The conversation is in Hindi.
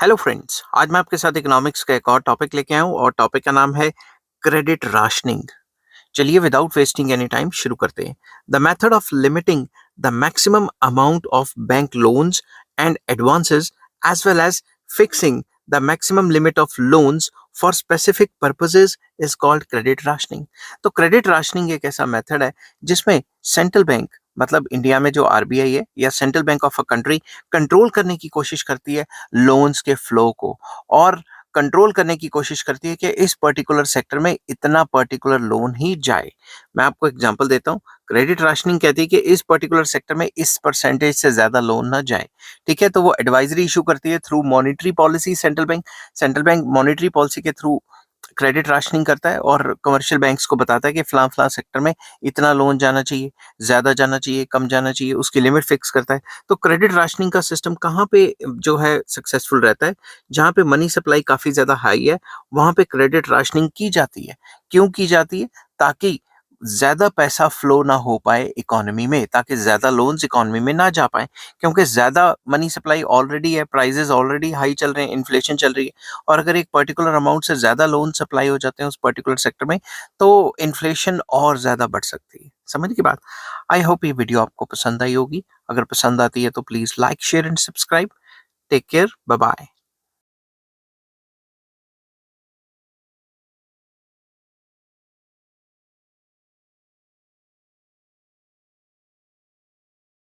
हेलो फ्रेंड्स, आज मैं आपके साथ इकोनॉमिक्स का एक और टॉपिक लेके आया हूँ और टॉपिक का नाम है क्रेडिट राशनिंग। चलिए विदाउट वेस्टिंग एनी टाइम शुरू करते हैं। The method of limiting the maximum amount of bank loans and advances as well as fixing the maximum limit of loans for specific purposes is called credit rationing. तो क्रेडिट राशनिंग एक ऐसा मेथड है जिसमें सेंट्रल बैंक मतलब इंडिया में जो आरबीआई है या central bank of a country control करने की कोशिश करती है लोन्स के फ्लो को, और कंट्रोल करने की कोशिश करती है कि इस पर्टिकुलर सेक्टर में इतना पर्टिकुलर लोन ही जाए। मैं आपको एग्जांपल देता हूँ। क्रेडिट राशनिंग कहती है कि इस पर्टिकुलर सेक्टर में इस परसेंटेज से ज्यादा लोन ना जाए। ठीक है, तो वो एडवाइजरी इशू करती है through monetary policy. Central bank monetary policy के थ्रू क्रेडिट राशनिंग करता है और कमर्शियल बैंक्स को बताता है कि फलां फलां सेक्टर में इतना लोन जाना चाहिए, ज्यादा जाना चाहिए, कम जाना चाहिए, उसकी लिमिट फिक्स करता है। तो क्रेडिट राशनिंग का सिस्टम कहाँ पे जो है सक्सेसफुल रहता है? जहाँ पे मनी सप्लाई काफी ज्यादा हाई है, वहां पे क्रेडिट राशनिंग की जाती है। क्यों की जाती है? ताकि ज्यादा पैसा फ्लो ना हो पाए इकोनॉमी में, ताकि ज्यादा लोन्स इकोनॉमी में ना जा पाए, क्योंकि ज्यादा मनी सप्लाई ऑलरेडी है, प्राइसेस ऑलरेडी हाई चल रहे हैं, इन्फ्लेशन चल रही है। और अगर एक पर्टिकुलर अमाउंट से ज्यादा लोन सप्लाई हो जाते हैं उस पर्टिकुलर सेक्टर में, तो इन्फ्लेशन और ज्यादा बढ़ सकती है। समझ की बात? आई होप ये वीडियो आपको पसंद आई होगी। अगर पसंद आती है तो please like, share and subscribe. Take care, bye bye.